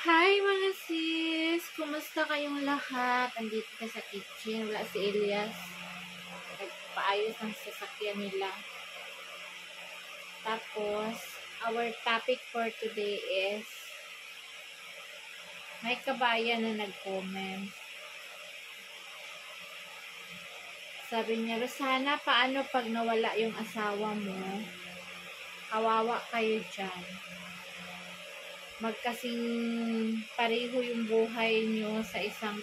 Hi mga sis! Kumusta kayong lahat? Andito ka sa kitchen. Wala si Elias. Nagpaayos ng sasakyan nila. Tapos, our topic for today is may kabayan na nag-comment. Sabi niya, Rosana, paano pag nawala yung asawa mo? Kawawa kayo dyan. Magkasing pareho yung buhay nyo sa isang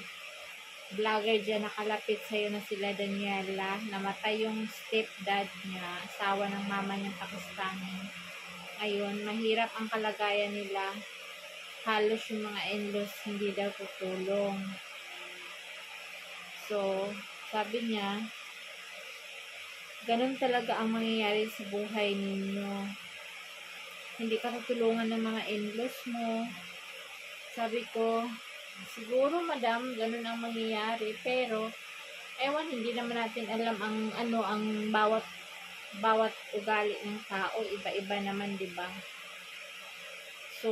vlogger dyan, nakalapit sa'yo na sila Daniela. Namatay yung stepdad niya, asawa ng mama niyang Pakistani. Ngayon, mahirap ang kalagayan nila. Halos yung mga in-laws hindi daw tutulong. So, sabi niya, ganun talaga ang mangyayari sa buhay ninyo. Hindi ka tutulungan ng mga in-laws mo. Sabi ko, siguro madam, ganun ang mangyayari, pero ewan, hindi naman natin alam ang bawat ugali ng tao, iba-iba naman, 'di ba? So,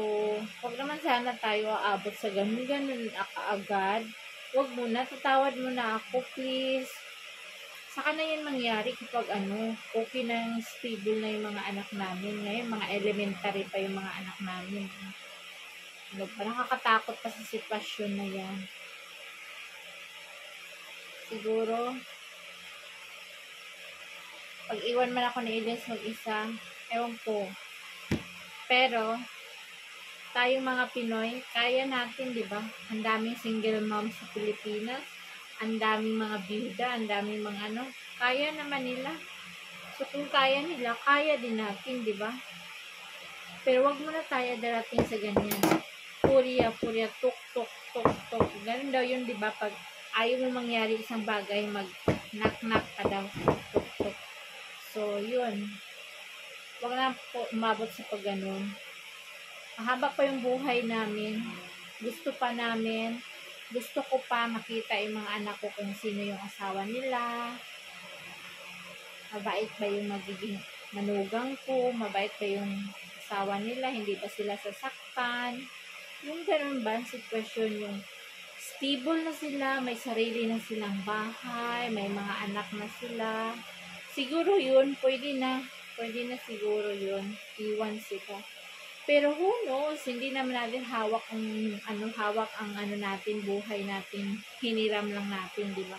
wag naman sana tayo aabot sa ganun agad. Wag muna, tatawad mo na ako, please. Saka na yan mangyari kapag okay na, stable na yung mga anak namin. Ngayon, mga elementary pa yung mga anak namin. Nakakatakot pa sa sitwasyon na yan. Siguro, pag iwan man ako ni Elias mag-isa, ewan ko. Pero, tayong mga Pinoy, kaya natin, di ba? Ang daming single mom sa Pilipinas, ang daming mga byuda, ang daming mga kaya naman nila. So, kung kaya nila, kaya din natin, di ba? Pero wag muna tayo darating sa ganyan. Purya, tuk, tuk. Ganun daw yun, di ba? Pag ayaw mo mangyari isang bagay, mag-knock ka daw. Tuk. So, yun. Wag na po umabot sa pag ganun. Mahaba pa yung buhay namin. Gusto ko pa makita yung mga anak ko kung sino yung asawa nila. Mabait ba yung magiging manugang ko? Mabait ba yung asawa nila? Hindi ba sila sasaktan? Yung ganun ba sitwasyon, yung stable na sila, may sarili na silang bahay, may mga anak na sila. Siguro yun, pwede na siguro yun, iwan sila. Pero who knows, hindi naman natin hawak ang natin, buhay natin, hiniram lang natin, di ba?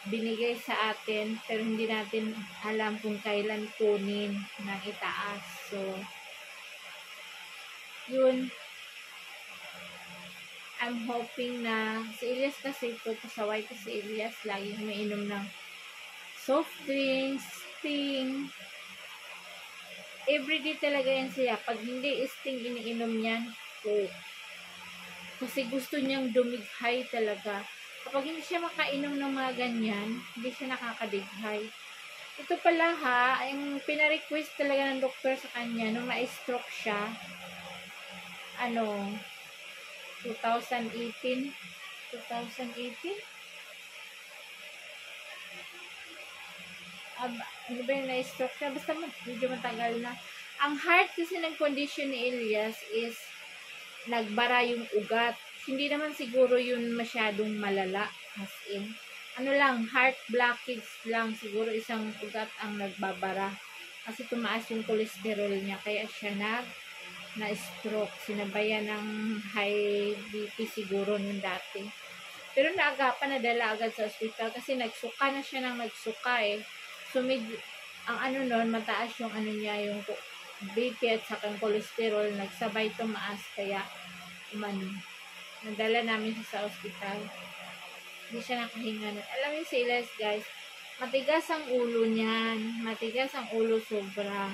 Binigay sa atin, pero hindi natin alam kung kailan kunin ng itaas. So, yun, I'm hoping na si Elias kasi ito, pasaway ko si Elias, lagi umiinom ng soft drinks, Sting. Everyday talaga yan siya. Pag hindi Sting iniinom yan, kasi gusto niyang dumighay talaga. Kapag hindi siya makainom ng mga ganyan, hindi siya nakakadighay. Ito pala ha, yung pina-request talaga ng doktor sa kanya, nung ma-stroke siya, 2018? Ano ba yung na-stroke siya? Basta medyo matagal na. Ang heart kasi ng condition ni Elias is nagbara yung ugat. Hindi naman siguro yun masyadong malala. As in, heart blockage lang. Siguro isang ugat ang nagbabara. Kasi tumaas yung cholesterol niya. Kaya siya na-stroke. Sinabayan ng high BP siguro nung dati. Pero naagapan, nadala agad sa ospital kasi nagsuka na siya ng nagsuka eh. So, ang mataas yung niya, yung BP at saka yung cholesterol, nagsabay tumaas, kaya, nadala namin siya sa ospital. Hindi siya nakahinga. Alam niyo si Elias, guys, matigas ang ulo niyan. Matigas ang ulo sobra.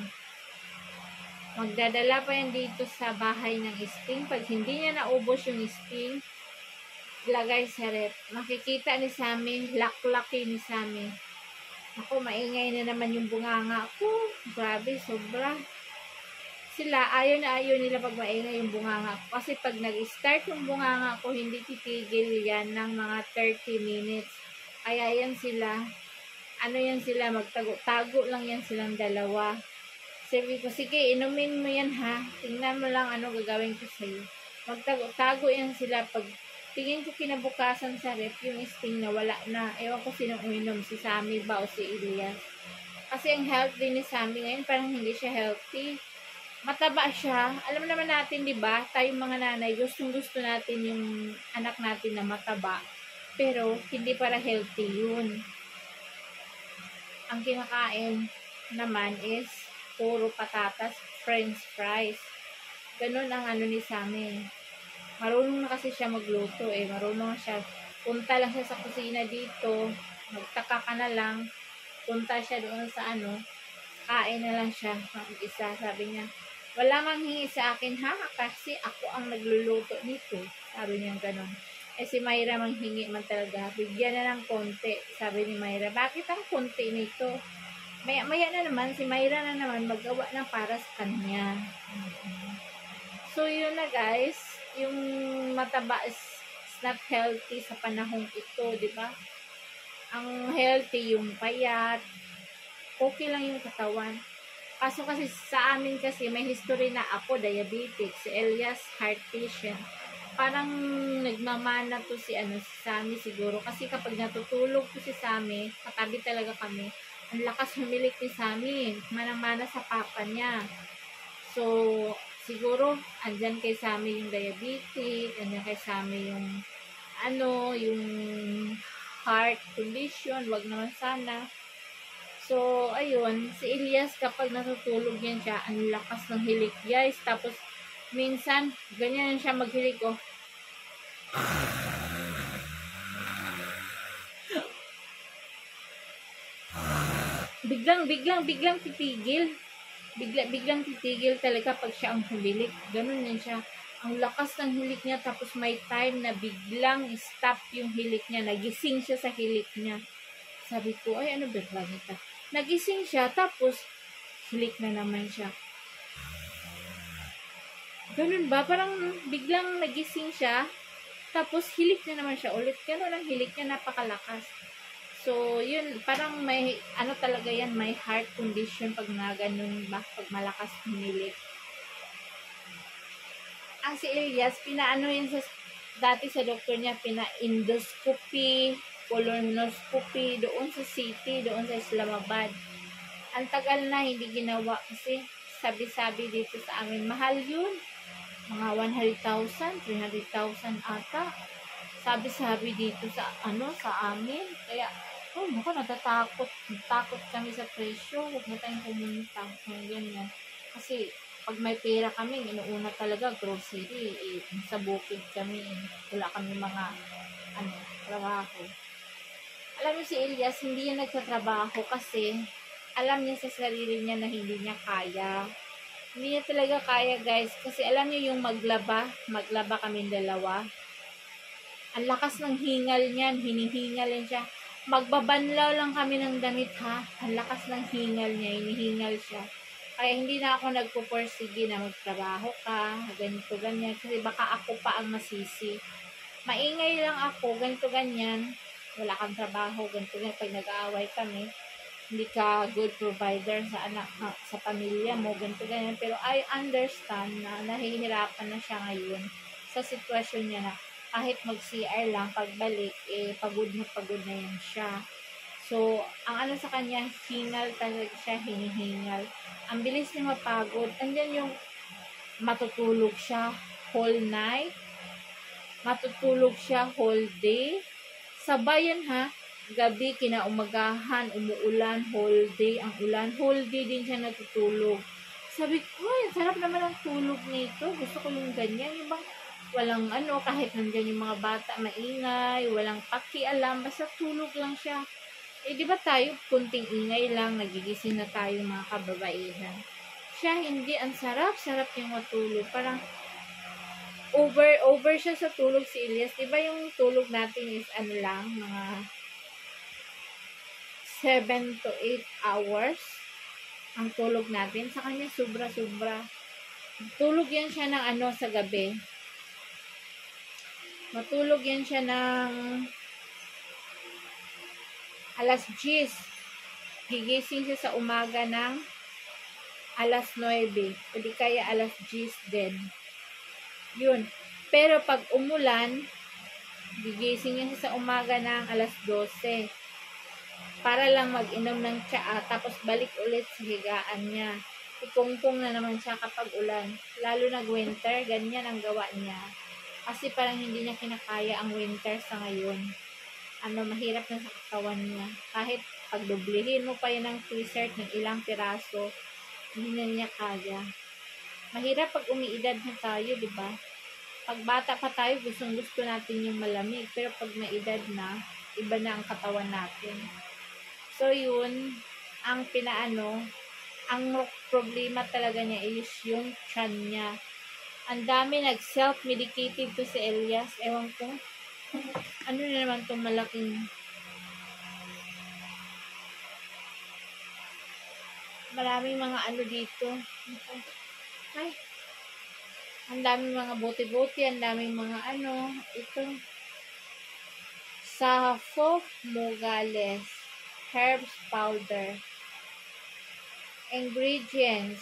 Magdadala pa yan dito sa bahay ng Sting. Pag hindi niya naubos yung Sting, lagay sa rep. Makikita ni Sammy, laklaki ni Sammy. Ako, maingay na naman yung bunganga ko. Grabe, sobra. Sila, ayaw nila pag maingay yung bunganga ko. Kasi pag nag-start yung bunganga ko, hindi titigil yan ng mga 30 minutes. Kaya yan sila, magtago-tago lang yan silang dalawa. Sabi ko, sige, inumin mo yan ha. Tingnan mo lang gagawin ko sa'yo. magtago-tago yan sila. Pag tingin ko kinabukasan sa rep, yung sting na wala na. Ewan ko sinong uminom, si Sammy ba o si Elias. Kasi ang health din ni Sammy ngayon, parang hindi siya healthy. Mataba siya. Alam naman natin, di ba? Tayong mga nanay, gustong-gusto natin yung anak natin na mataba. Pero, hindi para healthy yun. Ang kinakain naman is puro patatas, french fries. Ganun ang ano ni Sammy. Marunong na kasi siya magluto eh. Marunong na siya. Punta lang siya sa kusina dito. Magtaka ka na lang. Punta siya doon sa ano. Kain na lang siya. Isa, sabi niya, wala mang hingi sa akin ha, kasi ako ang nagluluto nito. Sabi niya ganun. Eh si Myra manghingi man talaga. Bigyan na ng konti. Sabi ni Myra, bakit ang konti nito? Maya na naman, si Myra na naman magawa ng para sa kanya. So yun na guys, yung mataba is not healthy sa panahong ito, di ba? Ang healthy yung payat. Okay lang yung katawan. Kaso kasi sa amin kasi may history na ako diabetic, si Elias heart patient. Parang nagmamana to si Sammy siguro kasi kapag natutulog to si Sammy, katabi talaga kami. Ang lakas humilik ni Sammy, manang-mana sa papa niya. So siguro andyan kay Sammy yung diabetic, andyan kay Sammy yung yung heart condition, wag naman sana. So, ayun, si Elias kapag natutulog yan siya, ang lakas ng hilik, guys. Tapos, minsan, ganyan siya maghilik, oh. Biglang titigil. Biglang titigil talaga pag siya ang humilik. Ganun yan siya. Ang lakas ng hilik niya, tapos may time na biglang stop yung hilik niya. Nagising siya sa hilik niya. Sabi ko, ay, ano ba ito? Nagising siya, tapos hilik na naman siya. Ganun ba? Parang biglang nagising siya, tapos hilik na naman siya ulit. Ganun ang hilik niya, napakalakas. So, yun, parang may, talaga yan, may heart condition pag na ganun ba, pag malakas humilik. Ang si Elias, pinaano yun dati sa doktor niya, pina-endoscopy, colonoscopy, doon sa city, doon sa Islamabad. Ang tagal na hindi ginawa kasi sabi-sabi dito sa amin, mahal yun. Mga 100,000, 300,000 ata. Sabi-sabi dito sa sa amin. Kaya, naku, natatakot. Takot kami sa presyo. Huwag na tayong pumunta. Ganyan. Kasi, pag may pera kami, inuuna talaga grocery. Sa bukid kami. Wala kami mga trabaho. Alam niyo si Elias, hindi niya nagtatrabaho kasi alam niya sa sarili niya na hindi niya kaya. Hindi niya talaga kaya, guys. Kasi alam niyo yung maglaba kami dalawa. Ang lakas ng hingal niyan, hinihingal siya. Magbabanlaw lang kami ng damit ha. Ang lakas ng hingal niya, hinihingal siya. Kaya hindi na ako nagpupursige na magtrabaho ka, ganito, ganyan. Kasi baka ako pa ang masisi. Maingay lang ako, ganito, ganyan. Wala kang trabaho, ganito, ganyan. Pag nag-aaway kami, hindi ka good provider sa anak, sa pamilya mo, ganito, ganyan. Pero I understand na nahihirapan na siya ngayon sa sitwasyon niya na kahit mag-CR lang, pagbalik, pagod na yan siya. So, ang sa kanya, hingal talaga siya, hinihingal. Ang bilis niya mapagod. Andyan yung matutulog siya whole night, matutulog siya whole day. Sabayan ha, gabi, kinaumagahan, umuulan, whole day, ang ulan, whole day din siya natutulog. Sabi ko, sarap naman ang tulog nito. Gusto ko yung ganyan, yung bang walang kahit nandyan yung mga bata, maingay, walang pakialam, basta tulog lang siya. Di ba tayo, kunting ingay lang, nagigising na tayo mga kababaihan. Siya, hindi, ang sarap yung matulog. Parang, over siya sa tulog si Elias. Di ba yung tulog natin is lang, mga 7 to 8 hours ang tulog natin. Sa kanya, sobra-sobra. Tulog yan siya ng sa gabi. Matulog yan siya ng alas 10. Gigising siya sa umaga ng alas 9. O di kaya alas 10 din. Yun. Pero pag umulan, gigising yan siya sa umaga ng alas 12 para lang mag-inom ng tsaa, tapos balik ulit sa higaan niya. Ikungkong na naman siya kapag ulan. Lalo nag-winter, ganyan ang gawa niya. Kasi parang hindi niya kinakaya ang winter sa ngayon. Mahirap na sa katawan niya. Kahit pagdublihin mo pa yan ng t-shirt ng ilang piraso, hindi na niya kaya. Mahirap pag umiidad na tayo, di ba? Pag bata pa tayo, gustong-gusto natin yung malamig. Pero pag maedad na, iba na ang katawan natin. So, yun, ang ang problema talaga niya is yung tiyan niya. Ang dami nag-self-medicated to si Elias. Ewan ko. Ano na naman itong malaking maraming mga dito. Ay, ang daming mga buti-buti, ang daming mga ito. Safo Mogales herbs powder. Ingredients.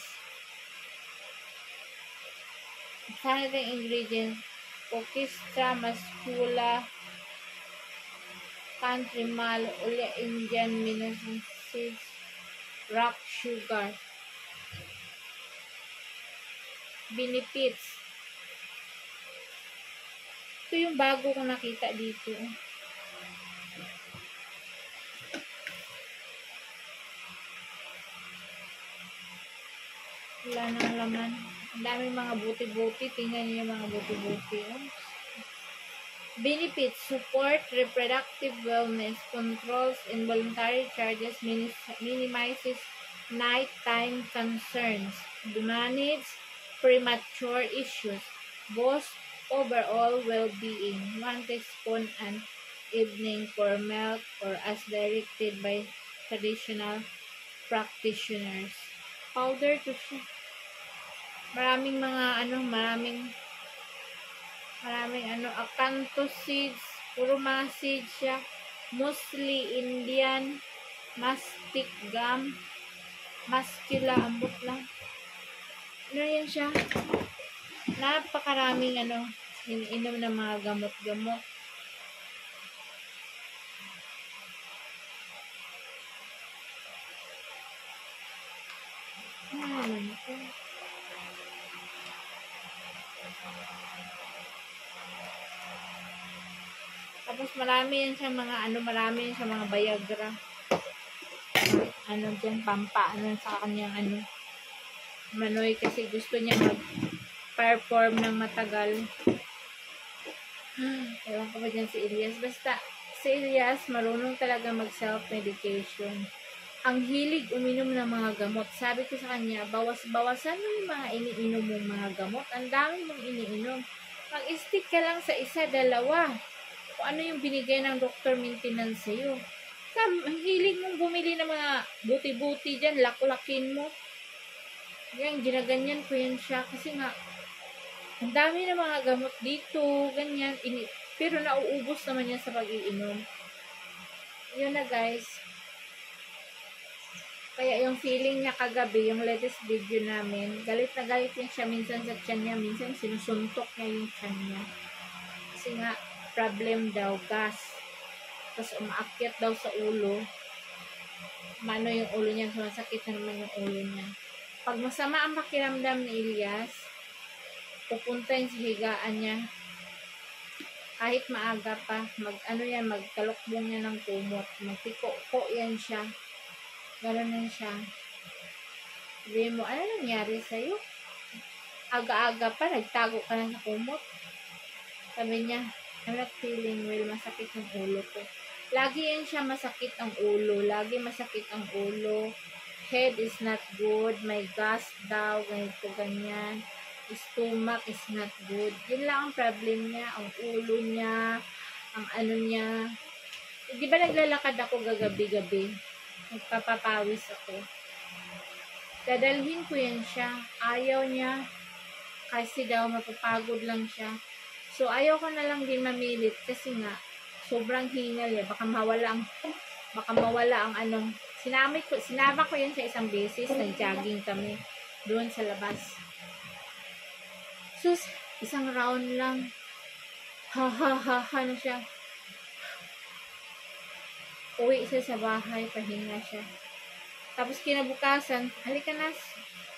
Saan natin ingredients? Orchestra, Mascula, Country Mal, Uli Indian, Minnesota Seeds, Rock Sugar. Benefits. Ito yung bago kong nakita dito. Wala nang laman. Ang daming mga buti-buti. Tingnan niyo yung mga buti-buti. Benefits. Support reproductive wellness. Controls involuntary charges. Minimizes nighttime concerns. Manage premature issues. Boost overall well-being. 1 teaspoon an evening for milk or as directed by traditional practitioners. Powder to siya. Maraming mga maraming acanthus seeds, puro mga seeds siya. Musli Indian, mastic gum, mascula, ambot lang. Yan siya. Napakaraming iniinom ng mga gamot-gamot. Ano ito? Tapos marami yan sa marami yan sa mga Viagra. Dyan, pampa, sa kanyang Manoy kasi gusto niya mag-perform ng matagal. Ewan ko ba dyan si Elias. Basta, si Elias marunong talaga mag-self-medication. Ang hilig uminom ng mga gamot. Sabi ko sa kanya, bawas-bawasan mo yung mga iniinom mong mga gamot. Ang dami mong iniinom. Mag-stick ka lang sa isa, dalawa. Kung ano yung binigay ng doctor maintenance sa'yo. Ang hilig mong bumili ng mga buti-buti dyan, laklakin mo. Yan, ginaganyan ko yan siya. Kasi nga, ang dami na mga gamot dito, ganyan. Pero nauubos naman yan sa pag-iinom. Yun na guys. Kaya yung feeling niya kagabi, yung latest video namin, galit na galit yan siya minsan sa tiyan niya. Minsan sinusuntok niya yung tiyan niya. Kasi nga, problem daw, gas. Tapos umaakyat daw sa ulo. Mano yung ulo niya, sumasakit na naman yung ulo niya. Pag masama ang pakiramdam ni Elias, pupunta yun sa higaan niya. Kahit maaga pa, magkalokbong niya ng kumot. Magtiko-ko yan siya. Gano'n na siya. Sabihin mo, ano nangyari sa'yo? Aga-aga pa, nagtago ka na sa kumot. Sabi niya, I'm not feeling well, masakit ang ulo ko. Lagi yan siya masakit ang ulo. Lagi masakit ang ulo. Head is not good. May gas daw. Ganito, ganyan. Stomach is not good. Yun lang ang problem niya. Ang ulo niya. Ang niya. Di ba naglalakad ako gagabi-gabi? Nagpapapawis ako. Dadalhin ko yan siya. Ayaw niya. Kasi daw mapapagod lang siya. So, ayaw ko na lang din mamilit. Kasi nga, sobrang hingal eh. Baka mawala ang sinama ko yan sa isang beses. Nag-jogging kami doon sa labas. So, Isang round lang. Ha ha ha ha na siya. Uwi siya sa bahay, pahinga siya. Tapos kinabukasan, halika na,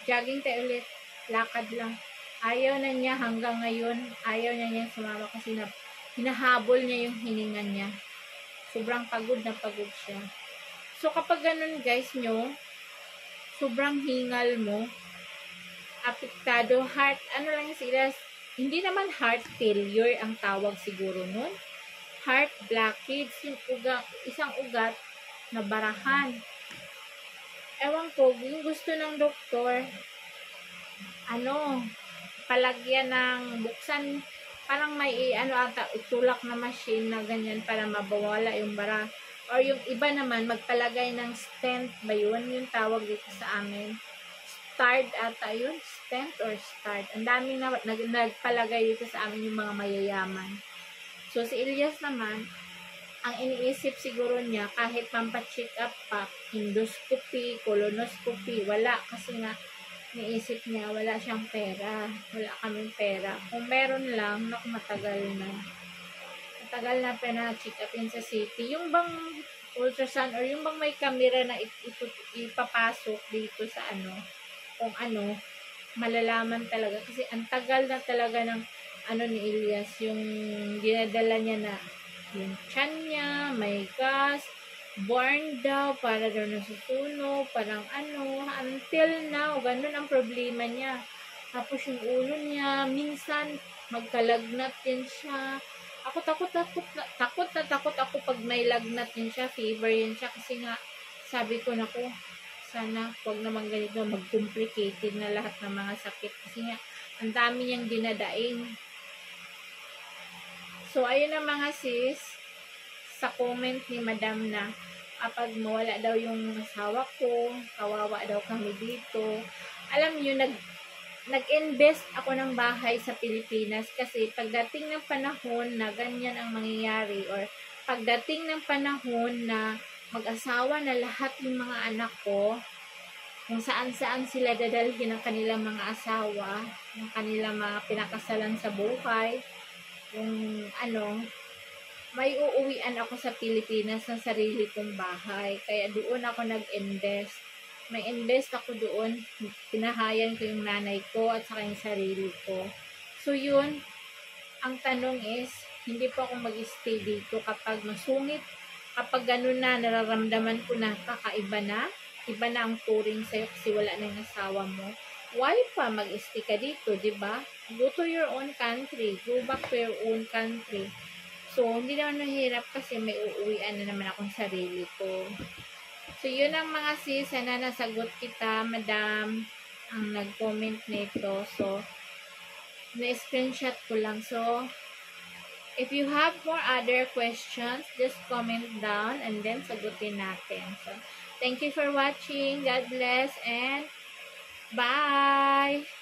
jogging tayo ulit. Lakad lang. Ayaw na niya hanggang ngayon. Ayaw na niya sumama kasi hinahabol niya yung hininga niya. Sobrang pagod na pagod siya. So kapag ganun guys nyo, sobrang hingal mo, apektado, heart, ano lang sila, hindi naman heart failure ang tawag siguro nun. Heart blockage, yung isang ugat na barahan. Ewan ko, yung gusto ng doktor, palagyan ng buksan, parang may itulak na machine na ganyan para mabawala yung bara. Or yung iba naman, magpalagay ng stent ba yun? Yung tawag dito sa amin. Start ata yun? Stent or start? Ang daming nagpalagay dito sa amin yung mga mayayaman. So, si Elias naman, ang iniisip siguro niya, kahit pampacheck up pa, endoscopy, colonoscopy, wala. Kasi nga, iniisip niya, wala siyang pera. Wala kaming pera. Kung meron lang, matagal na. Matagal na check upin sa city. Yung bang ultrasound or yung bang may camera na ipapasok dito sa kung malalaman talaga. Kasi ang tagal na talaga ng ni Elias, yung dinadala niya na yung tiyan niya, may gas, born daw, para daw nasusunog, parang until now, ganun ang problema niya. Tapos yung ulo niya, minsan, magkalagnat din siya. Ako takot ako pag may lagnat din siya, fever yan siya, kasi nga, sabi ko sana, wag naman ganito, mag-complicated na lahat ng mga sakit, kasi nga, ang dami niyang dinadaing. So, ayun na mga sis, sa comment ni Madam na kapag mawala daw yung asawa ko, kawawa daw kami dito. Alam niyo, nag-invest ako ng bahay sa Pilipinas kasi pagdating ng panahon na ganyan ang mangyayari or pagdating ng panahon na mag-asawa na lahat yung mga anak ko, kung saan-saan sila dadalhin ng kanilang mga asawa, ng kanilang mga pinakasalan sa buhay, yung may uuwian ako sa Pilipinas ng sarili kong bahay. Kaya doon ako nag-invest. May invest ako doon. Pinahayan ko yung nanay ko at saka yung sarili ko. So yun, ang tanong is, hindi po ako mag-stay dito kapag masungit. Kapag ganun na, nararamdaman ko na kakaiba na. Iba na ang turing sa'yo kasi wala na yung asawa mo. Why pa mag-stay ka dito, diba? Go to your own country. Go back to your own country. So, hindi naman mahirap kasi may uuwian na naman akong sarili ko. So, yun ang mga sis. Sana nasagot kita, Madam, ang nag-comment nito. So, na-screenshot ko lang. So, if you have more other questions, just comment down and then sagutin natin. So, thank you for watching. God bless and bye!